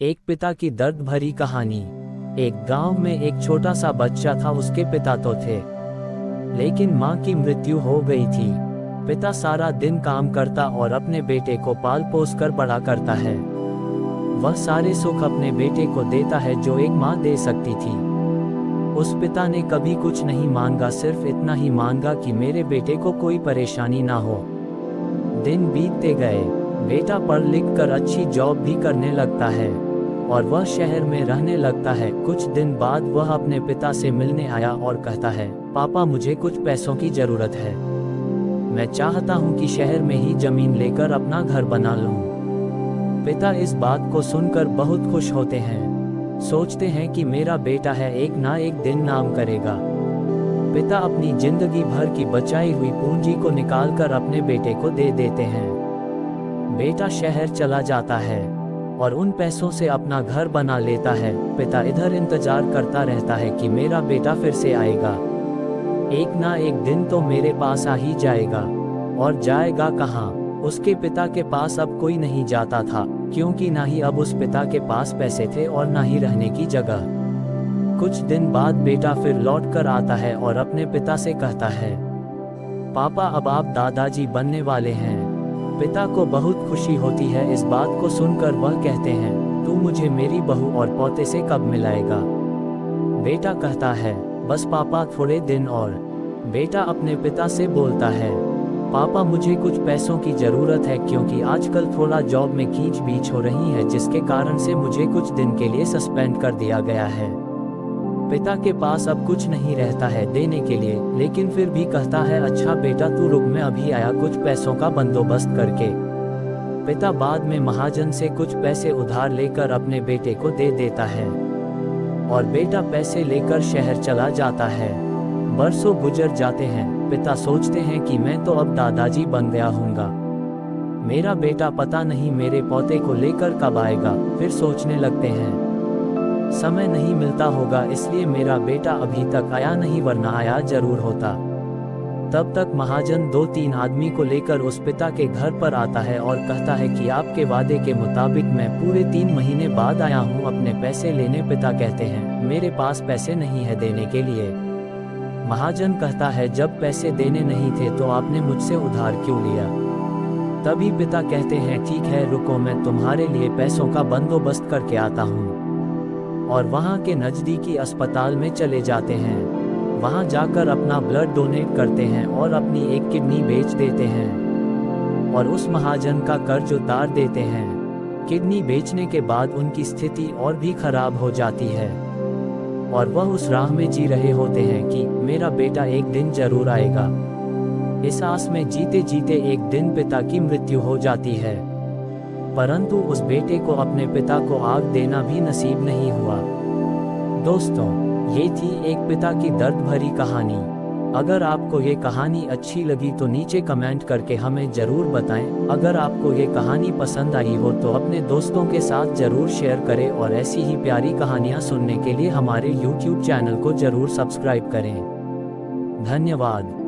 एक पिता की दर्द भरी कहानी। एक गांव में एक छोटा सा बच्चा था। उसके पिता तो थे, लेकिन मां की मृत्यु हो गई थी। पिता सारा दिन काम करता और अपने बेटे को पाल पोस कर बड़ा करता है। वह सारे सुख अपने बेटे को देता है जो एक मां दे सकती थी। उस पिता ने कभी कुछ नहीं मांगा, सिर्फ इतना ही मांगा कि मेरे बेटे को कोई परेशानी ना हो। दिन बीतते गए, बेटा पढ़ लिख कर अच्छी जॉब भी करने लगता है और वह शहर में रहने लगता है। कुछ दिन बाद वह अपने पिता से मिलने आया और कहता है, पापा मुझे कुछ पैसों की जरूरत है। मैं चाहता हूँ कि शहर में ही जमीन लेकर अपना घर बना लूँ। पिता इस बात को सुनकर बहुत खुश होते हैं। सोचते हैं कि मेरा बेटा है, एक ना एक दिन नाम करेगा। पिता अपनी जिंदगी भर की बचाई हुई पूंजी को निकालकर अपने बेटे को दे देते हैं। बेटा शहर चला जाता है और उन पैसों से अपना घर बना लेता है। पिता इधर इंतजार करता रहता है कि मेरा बेटा फिर से आएगा, एक ना एक दिन तो मेरे पास आ ही जाएगा। और जाएगा कहाँ? उसके पिता के पास अब कोई नहीं जाता था, क्योंकि ना ही अब उस पिता के पास पैसे थे और ना ही रहने की जगह। कुछ दिन बाद बेटा फिर लौट कर आता है और अपने पिता से कहता है, पापा अब आप दादाजी बनने वाले हैं। पिता को बहुत खुशी होती है इस बात को सुनकर। वह कहते हैं, तू मुझे मेरी बहू और पोते से कब मिलाएगा? बेटा कहता है, बस पापा थोड़े दिन और। बेटा अपने पिता से बोलता है, पापा मुझे कुछ पैसों की ज़रूरत है, क्योंकि आजकल थोड़ा जॉब में खींच-बीच हो रही है, जिसके कारण से मुझे कुछ दिन के लिए सस्पेंड कर दिया गया है। पिता के पास अब कुछ नहीं रहता है देने के लिए, लेकिन फिर भी कहता है, अच्छा बेटा तू रुक, मैं अभी आया कुछ पैसों का बंदोबस्त करके। पिता बाद में महाजन से कुछ पैसे उधार लेकर अपने बेटे को दे देता है और बेटा पैसे लेकर शहर चला जाता है। बरसों गुजर जाते हैं। पिता सोचते हैं कि मैं तो अब दादाजी बन गया हूँगा, मेरा बेटा पता नहीं मेरे पोते को लेकर कब आएगा। फिर सोचने लगते हैं, समय नहीं मिलता होगा इसलिए मेरा बेटा अभी तक आया नहीं, वरना आया जरूर होता। तब तक महाजन 2-3 आदमी को लेकर उस पिता के घर पर आता है और कहता है कि आपके वादे के मुताबिक मैं पूरे 3 महीने बाद आया हूँ अपने पैसे लेने। पिता कहते हैं, मेरे पास पैसे नहीं है देने के लिए। महाजन कहता है, जब पैसे देने नहीं थे तो आपने मुझसे उधार क्यों लिया? तभी पिता कहते हैं, ठीक है रुको, मैं तुम्हारे लिए पैसों का बंदोबस्त करके आता हूँ। और वहाँ के नज़दीकी अस्पताल में चले जाते हैं। वहाँ जाकर अपना ब्लड डोनेट करते हैं और अपनी एक किडनी बेच देते हैं और उस महाजन का कर्ज उतार देते हैं। किडनी बेचने के बाद उनकी स्थिति और भी खराब हो जाती है और वह उस राह में जी रहे होते हैं कि मेरा बेटा एक दिन जरूर आएगा। इस आस में जीते जीते एक दिन पिता की मृत्यु हो जाती है, परंतु उस बेटे को अपने पिता को आग देना भी नसीब नहीं हुआ। दोस्तों, ये थी एक पिता की दर्द भरी कहानी। अगर आपको ये कहानी अच्छी लगी तो नीचे कमेंट करके हमें ज़रूर बताएं। अगर आपको ये कहानी पसंद आई हो तो अपने दोस्तों के साथ ज़रूर शेयर करें और ऐसी ही प्यारी कहानियाँ सुनने के लिए हमारे YouTube चैनल को ज़रूर सब्सक्राइब करें। धन्यवाद।